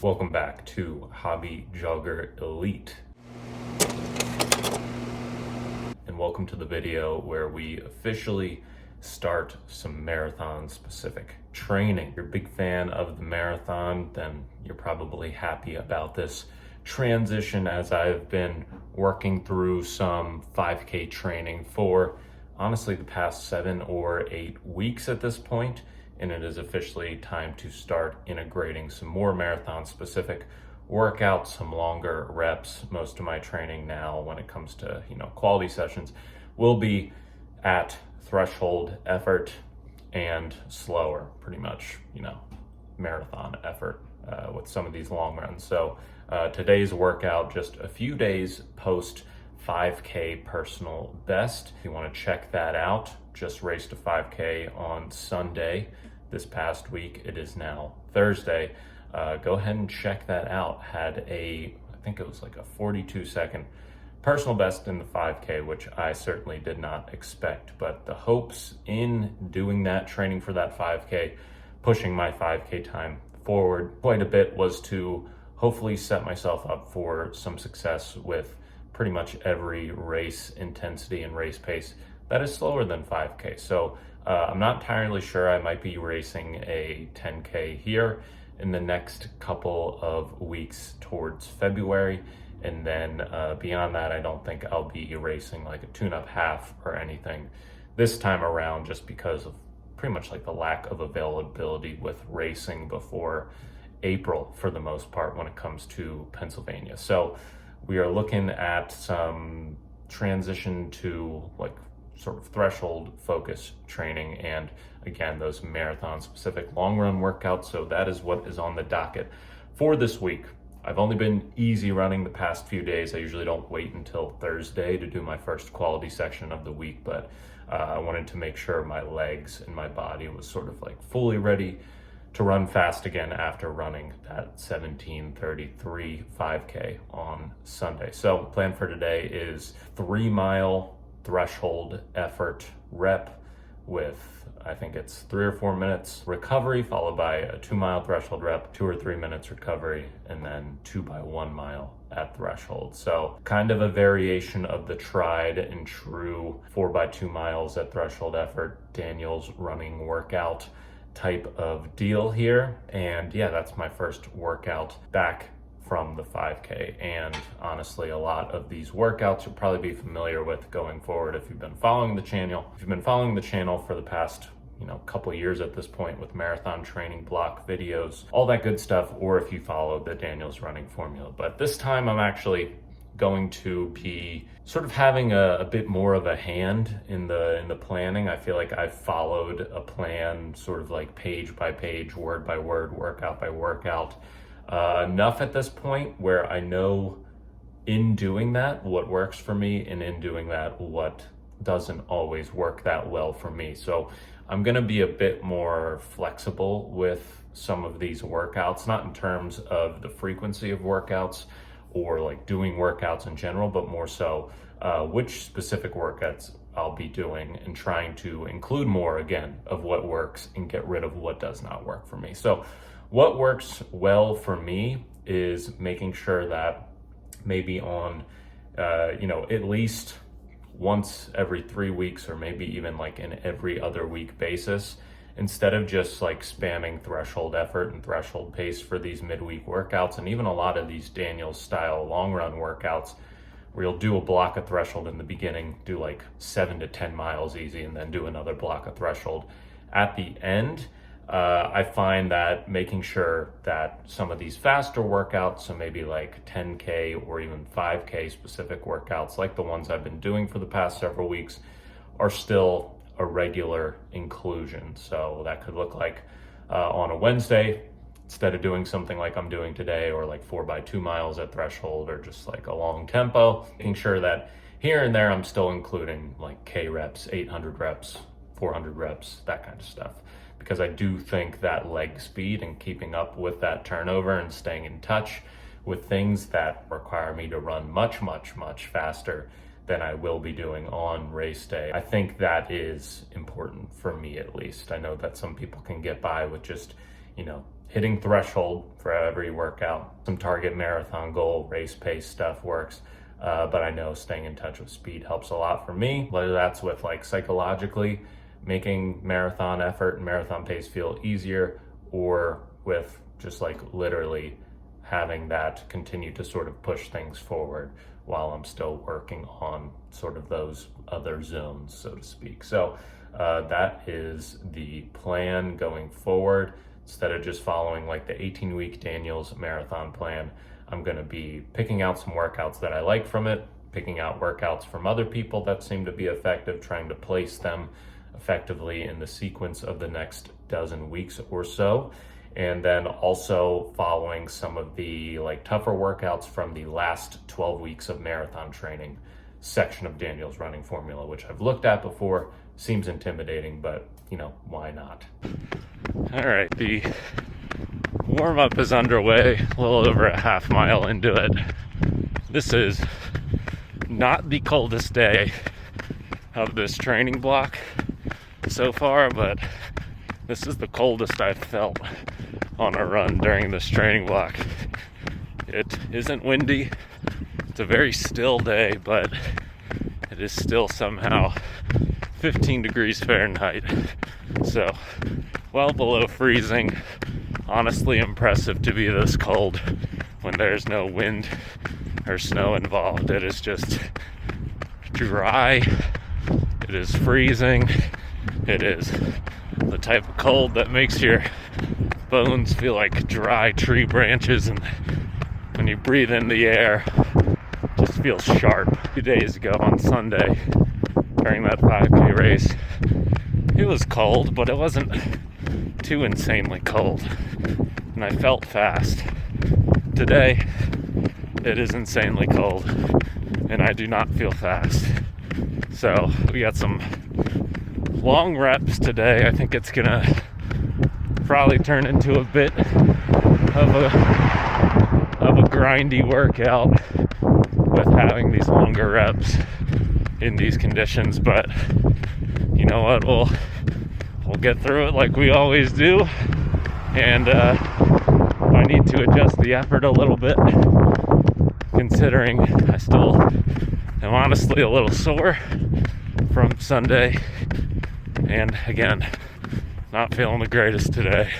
Welcome back to Hobby Jogger Elite. And welcome to the video where we officially start some marathon specific training. If you're a big fan of the marathon, then you're probably happy about this transition, as I've been working through some 5K training for honestly the past 7 or 8 weeks at this point, and it is officially time to start integrating some more marathon specific workouts, some longer reps. Most of my training now when it comes to quality sessions will be at threshold effort and slower, pretty much marathon effort with some of these long runs. So today's workout, just a few days post 5K personal best. If you want to check that out, just raced a 5K on Sunday this past week. It is now Thursday. Go ahead and check that out. Had I think it was like a 42-second personal best in the 5K, which I certainly did not expect. But the hopes in doing that, training for that 5K, pushing my 5K time forward quite a bit, was to hopefully set myself up for some success with pretty much every race intensity and race pace that is slower than 5K. So I'm not entirely sure. I might be racing a 10K here in the next couple of weeks towards February. And then beyond that, I don't think I'll be racing like a tune-up half or anything this time around, just because of pretty much like the lack of availability with racing before April for the most part when it comes to Pennsylvania. So we are looking at some transition to like sort of threshold focus training, and again, those marathon specific long run workouts. So that is what is on the docket for this week. I've only been easy running the past few days. I usually don't wait until Thursday to do my first quality section of the week, but I wanted to make sure my legs and my body was sort of like fully ready to run fast again after running that 17:33 5K on Sunday. So the plan for today is 3-mile threshold effort rep with, I think it's 3 or 4 minutes recovery, followed by a 2-mile threshold rep, 2 or 3 minutes recovery, and then 2 by 1 mile at threshold. So kind of a variation of the tried and true 4 by 2 miles at threshold effort, Daniel's running workout type of deal here. And yeah, that's my first workout back from the 5K. And honestly, a lot of these workouts you'll probably be familiar with going forward if you've been following the channel. If you've been following the channel for the past couple of years at this point with marathon training block videos, all that good stuff, or if you follow the Daniel's running formula. But this time I'm actually going to be sort of having a bit more of a hand in the planning. I feel like I've followed a plan sort of like page by page, word by word, workout by workout, enough at this point where I know in doing that what works for me, and in doing that what doesn't always work that well for me. So I'm going to be a bit more flexible with some of these workouts, not in terms of the frequency of workouts or like doing workouts in general, but more so which specific workouts I'll be doing, and trying to include more again of what works and get rid of what does not work for me. So what works well for me is making sure that maybe on at least once every 3 weeks, or maybe even like an every other week basis, instead of just like spamming threshold effort and threshold pace for these midweek workouts, and even a lot of these Daniel's style long run workouts where you'll do a block of threshold in the beginning, do like 7 to 10 miles easy, and then do another block of threshold at the end. I find that making sure that some of these faster workouts, so maybe like 10K or even 5K specific workouts like the ones I've been doing for the past several weeks, are still a regular inclusion. So that could look like on a Wednesday, instead of doing something like I'm doing today, or like 4 by 2 miles at threshold, or just like a long tempo, making sure that here and there I'm still including like K reps, 800 reps, 400 reps, that kind of stuff. Because I do think that leg speed and keeping up with that turnover and staying in touch with things that require me to run much, much, much faster than I will be doing on race day, I think that is important for me, at least. I know that some people can get by with just hitting threshold for every workout. Some target marathon goal, race pace stuff works. But I know staying in touch with speed helps a lot for me, whether that's with like psychologically making marathon effort and marathon pace feel easier, or with just like literally having that continue to sort of push things forward while I'm still working on sort of those other zones, so to speak. So that is the plan going forward. Instead of just following like the 18-week Daniels marathon plan, I'm going to be picking out some workouts that I like from it, picking out workouts from other people that seem to be effective, trying to place them effectively in the sequence of the next dozen weeks or so. And then also following some of the like tougher workouts from the last 12 weeks of marathon training section of Daniel's running formula, which I've looked at before. Seems intimidating, but why not? All right, the warm-up is underway, a little over a half mile into it. This is not the coldest day of this training block so far, but this is the coldest I've felt on a run during this training block. It isn't windy, it's a very still day, but it is still somehow 15 degrees Fahrenheit, so well below freezing. Honestly impressive to be this cold when there's no wind or snow involved. It is just dry, it is freezing, it is the type of cold that makes your bones feel like dry tree branches, and when you breathe in the air, it just feels sharp. 2 days ago on Sunday, during that 5K race, it was cold, but it wasn't too insanely cold, and I felt fast. Today, it is insanely cold, and I do not feel fast. So we got some long reps today. I think it's gonna probably turn into a bit of a grindy workout with having these longer reps in these conditions, but you know what, we'll get through it like we always do. And I need to adjust the effort a little bit, considering I still am honestly a little sore from Sunday, and again, not feeling the greatest today.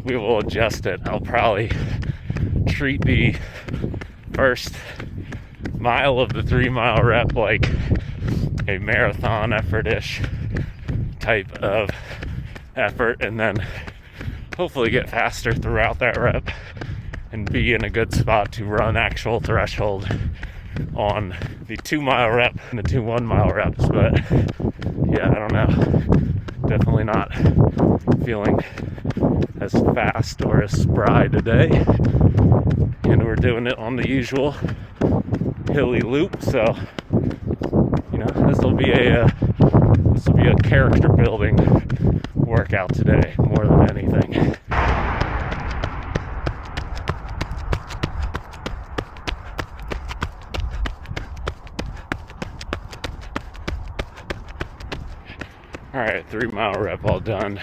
We will adjust it. I'll probably treat the first mile of the 3 mile rep like a marathon effort-ish type of effort, and then hopefully get faster throughout that rep and be in a good spot to run actual threshold on the 2 mile rep and the 2 1 mile reps. But yeah, I don't know, definitely not feeling as fast or as spry today, and we're doing it on the usual hilly loop, so this will be a character building workout today more than anything. All right, 3 mile rep all done.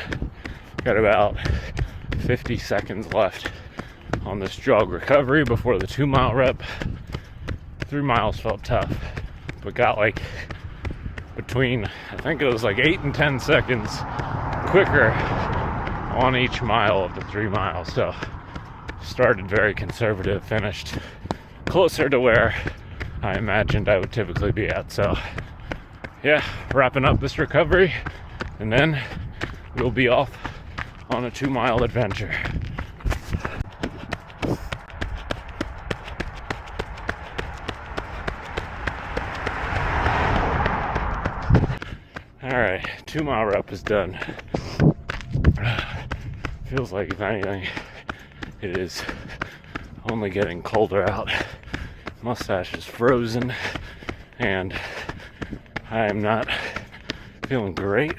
Got about 50 seconds left on this jog recovery before the 2 mile rep. 3 miles felt tough, but got like between, I think it was like 8 and 10 seconds quicker on each mile of the 3 miles. So started very conservative, finished closer to where I imagined I would typically be at. So yeah, wrapping up this recovery, and then we'll be off on a 2 mile adventure. All right, 2 mile rep is done. Feels like, if anything, it is only getting colder out. Mustache is frozen, and I am not feeling great,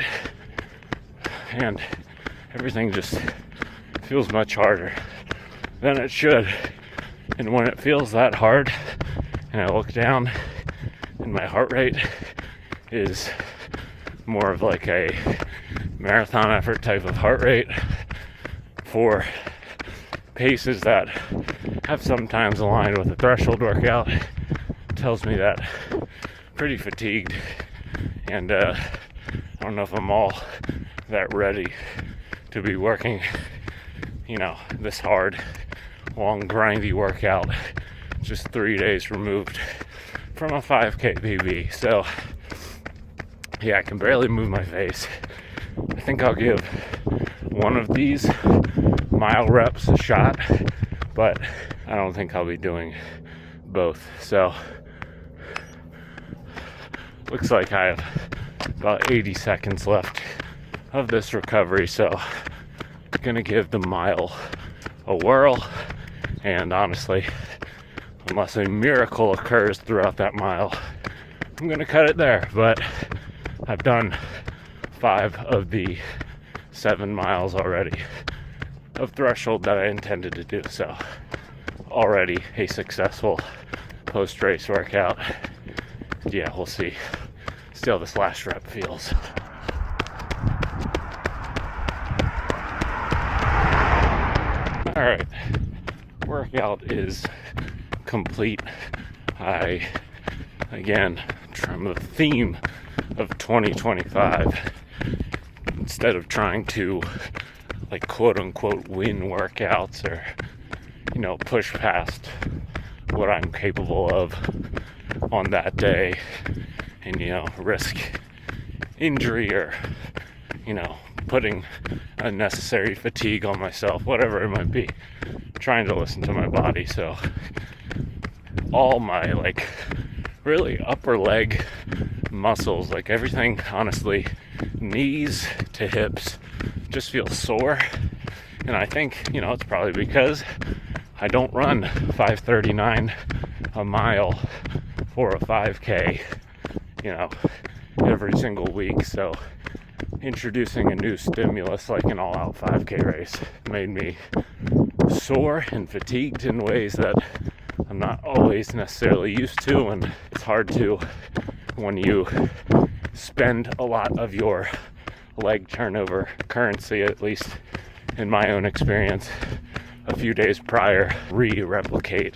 and everything just feels much harder than it should. And when it feels that hard, and I look down, and my heart rate is more of like a marathon effort type of heart rate, for paces that have sometimes aligned with a threshold workout tells me that I'm pretty fatigued, and I don't know if I'm all that ready to be working, this hard, long, grindy workout just 3 days removed from a 5K PB. So yeah, I can barely move my face. I think I'll give one of these mile reps a shot, but I don't think I'll be doing both. So looks like I have about 80 seconds left of this recovery, so I'm gonna give the mile a whirl, and honestly, unless a miracle occurs throughout that mile, I'm gonna cut it there. But I've done 5 of the 7 miles already of threshold that I intended to do, so already a successful post-race workout. Yeah, we'll see how this last rep feels. All right, workout is complete. Again, from the theme of 2025, instead of trying to quote unquote win workouts or push past what I'm capable of on that day and risk injury or putting unnecessary fatigue on myself, whatever it might be, trying to listen to my body. So all my really upper leg muscles, everything, honestly, knees to hips, just feel sore. And I think it's probably because I don't run 5:39 a mile for a 5K every single week. So introducing a new stimulus like an all-out 5K race made me sore and fatigued in ways that I'm not always necessarily used to, and it's hard to when you spend a lot of your leg turnover currency, at least in my own experience, a few days prior, replicate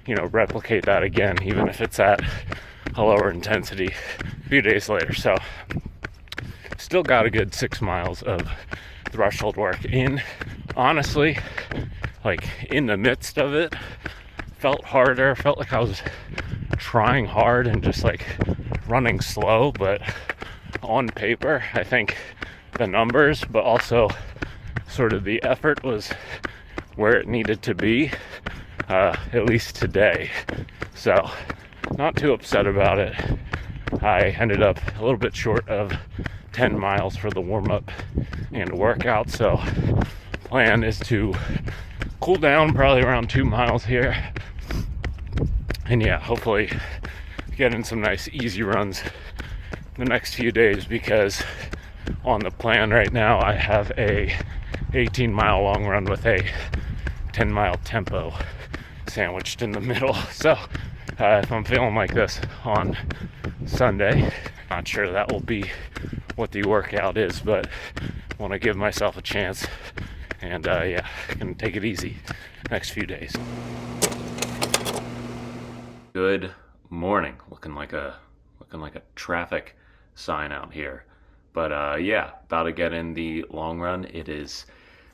that again, even if it's at a lower intensity a few days later. So still got a good 6 miles of threshold work in. Honestly, in the midst of it, felt harder, felt like I was trying hard and just running slow, but on paper, I think the numbers, but also sort of the effort was where it needed to be, at least today. So not too upset about it. I ended up a little bit short of 10 miles for the warm-up and workout, so plan is to cool down probably around 2 miles here, and yeah, hopefully get in some nice easy runs the next few days, because on the plan right now I have a 18-mile long run with a 10-mile tempo sandwiched in the middle. So if I'm feeling like this on Sunday, not sure that will be what the workout is, but want to give myself a chance, and gonna take it easy next few days. Good morning. Looking like a traffic sign out here, but about to get in the long run. It is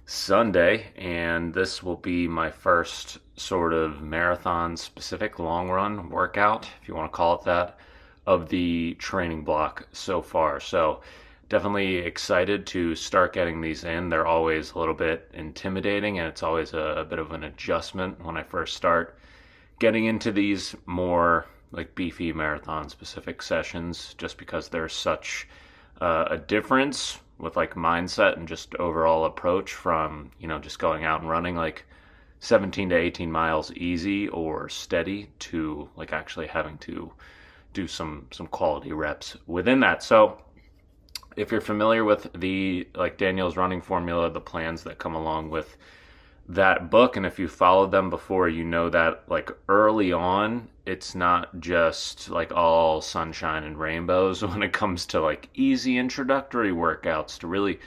Sunday, and this will be my first sort of marathon specific long run workout, if you want to call it that, of the training block so far. So definitely excited to start getting these in. They're always a little bit intimidating, and it's always a bit of an adjustment when I first start getting into these more beefy marathon specific sessions, just because there's such a difference with mindset and just overall approach from just going out and running 17 to 18 miles easy or steady to actually having to do some quality reps within that. So if you're familiar with the Daniel's running formula, the plans that come along with that book, and if you followed them before, you know that early on, it's not just all sunshine and rainbows when it comes to easy introductory workouts to really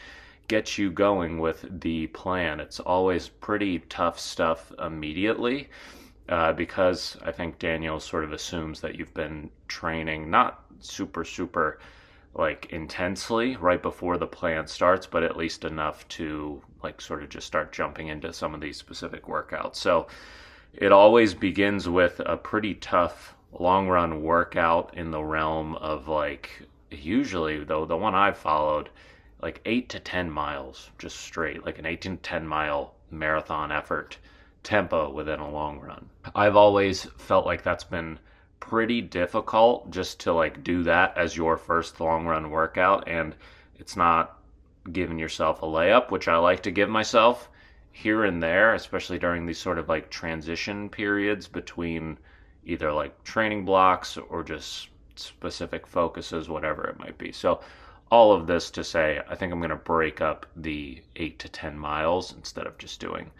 get you going with the plan. It's always pretty tough stuff immediately, because I think Daniel sort of assumes that you've been training not super like intensely right before the plan starts, but at least enough to like sort of just start jumping into some of these specific workouts. So it always begins with a pretty tough long run workout in the realm of like, usually though, the one I've followed, like 8 to 10 miles just straight, like an 8 to 10 mile marathon effort tempo within a long run. I've always felt like that's been pretty difficult just to like do that as your first long run workout, and it's not giving yourself a layup, which I like to give myself here and there, especially during these sort of like transition periods between either like training blocks or just specific focuses, whatever it might be. So all of this to say, I think I'm going to break up the 8 to 10 miles instead of just doing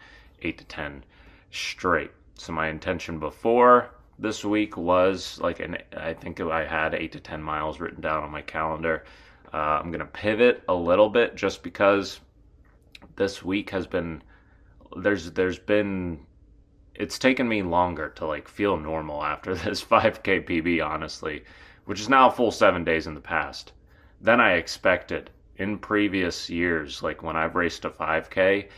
8 to 10 straight. So my intention before this week was like, I think I had 8 to 10 miles written down on my calendar. I'm going to pivot a little bit just because this week has been, it's taken me longer to like feel normal after this 5K PB, honestly, which is now a full 7 days in the past than I expected. In previous years, like when I've raced a 5K,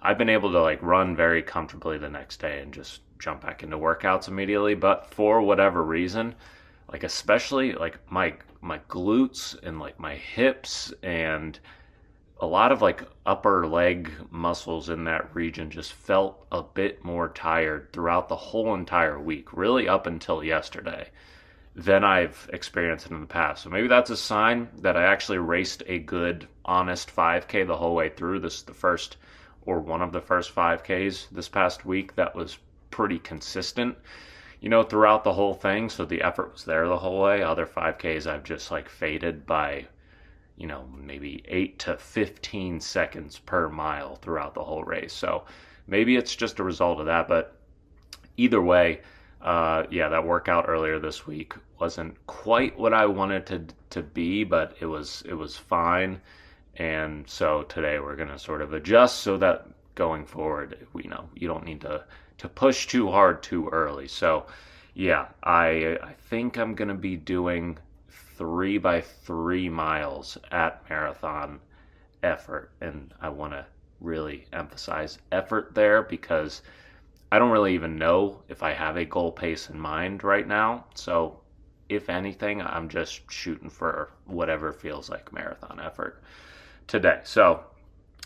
I've been able to like run very comfortably the next day and just jump back into workouts immediately. But for whatever reason, like especially like my glutes and like my hips and a lot of like upper leg muscles in that region just felt a bit more tired throughout the whole entire week, really up until yesterday, than I've experienced in the past. So maybe that's a sign that I actually raced a good, honest 5K the whole way through. This is the first, or one of the first 5Ks this past week that was pretty consistent, throughout the whole thing. So the effort was there the whole way. Other 5Ks I've just like faded by, maybe 8 to 15 seconds per mile throughout the whole race. So maybe it's just a result of that. But either way, that workout earlier this week wasn't quite what I wanted to be, but it was fine. And so today we're going to sort of adjust so that going forward, you don't need to push too hard too early. So yeah, I think I'm going to be doing 3x3 miles at marathon effort. And I want to really emphasize effort there because I don't really even know if I have a goal pace in mind right now. So if anything, I'm just shooting for whatever feels like marathon effort today. So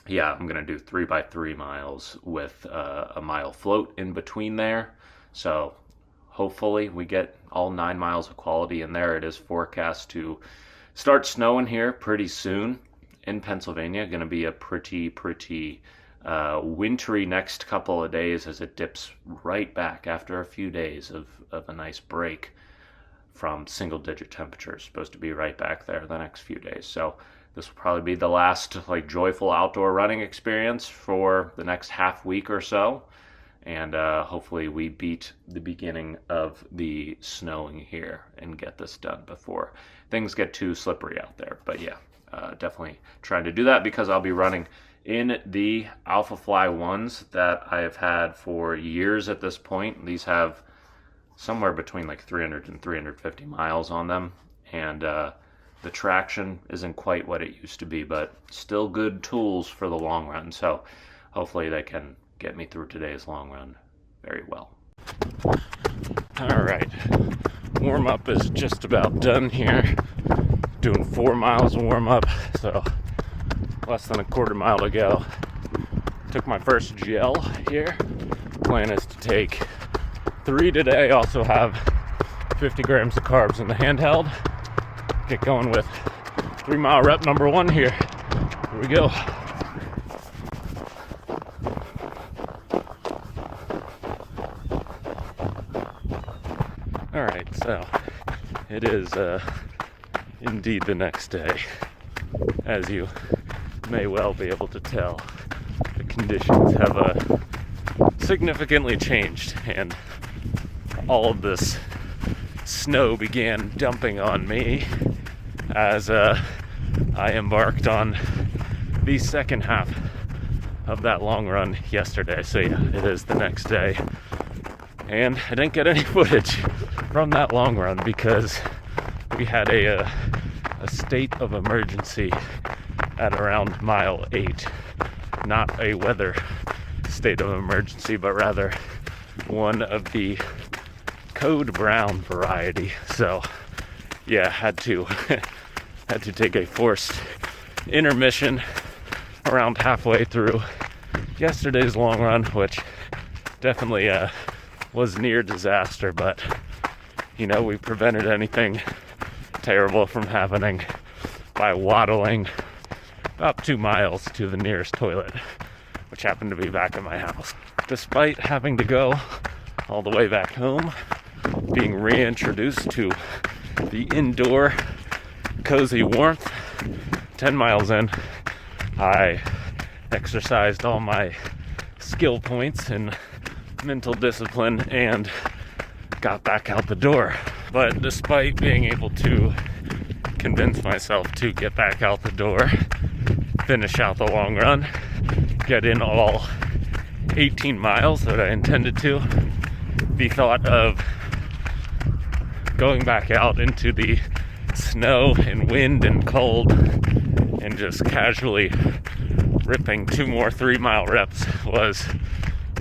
yeah, I'm going to do 3x3 miles with a mile float in between there. So hopefully we get all 9 miles of quality in there. It is forecast to start snowing here pretty soon in Pennsylvania. Going to be a pretty wintry next couple of days as it dips right back after a few days of a nice break from single digit temperatures. Supposed to be right back there the next few days. So this will probably be the last like joyful outdoor running experience for the next half week or so. And hopefully we beat the beginning of the snowing here and get this done before things get too slippery out there. But yeah, definitely trying to do that because I'll be running in the Alpha Fly ones that I have had for years at this point. These have somewhere between like 300 and 350 miles on them. And the traction isn't quite what it used to be, but still good tools for the long run. So hopefully they can get me through today's long run very well. All right, warm up is just about done here. Doing 4 miles of warm up, so less than a quarter mile to go. Took my first gel here. Plan is to take 3 today. Also have 50 grams of carbs in the handheld. Get going with 3 mile rep number 1 here. Here we go. All right, so it is indeed the next day. As you may well be able to tell, the conditions have significantly changed, and all of this snow began dumping on me as I embarked on the second half of that long run yesterday. So yeah, it is the next day. And I didn't get any footage from that long run because we had a state of emergency at around mile 8. Not a weather state of emergency, but rather one of the code brown variety. So yeah, had to take a forced intermission around halfway through yesterday's long run, which definitely was near disaster, but you know, we prevented anything terrible from happening by waddling about 2 miles to the nearest toilet, which happened to be back at my house. Despite having to go all the way back home, being reintroduced to the indoor cozy warmth, 10 miles in, I exercised all my skill points and mental discipline and got back out the door. But despite being able to convince myself to get back out the door, finish out the long run, get in all 18 miles that I intended to, the thought of going back out into the snow and wind and cold and just casually ripping 2 more 3-mile reps was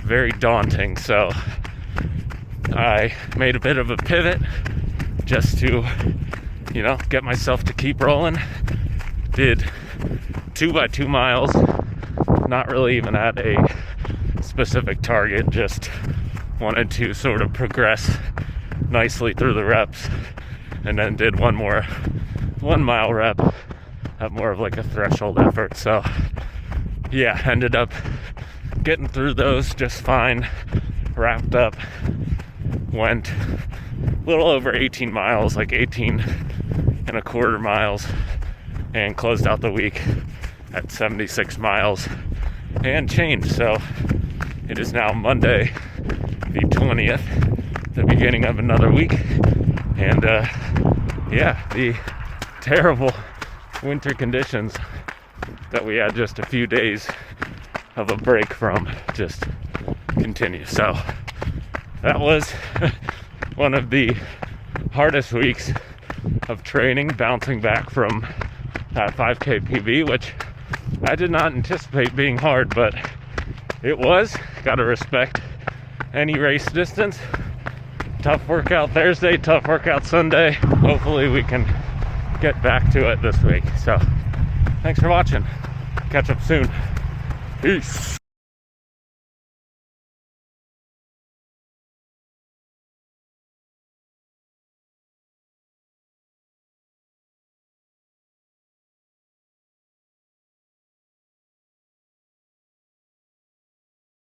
very daunting. So I made a bit of a pivot just to, you know, get myself to keep rolling. Did 2 by 2 miles, not really even at a specific target, just wanted to sort of progress nicely through the reps, and then did 1 more 1-mile rep at more of like a threshold effort. So yeah, ended up getting through those just fine, wrapped up, went a little over 18 miles, like 18.25 miles, and closed out the week at 76 miles and change. So it is now Monday the 20th, the beginning of another week, and yeah, the terrible winter conditions that we had just a few days of a break from just continue. So that was one of the hardest weeks of training, bouncing back from that 5K PB, which I did not anticipate being hard, but it was. Gotta respect any race distance. Tough workout Thursday, tough workout Sunday. Hopefully we can get back to it this week. So thanks for watching. Catch up soon. Peace.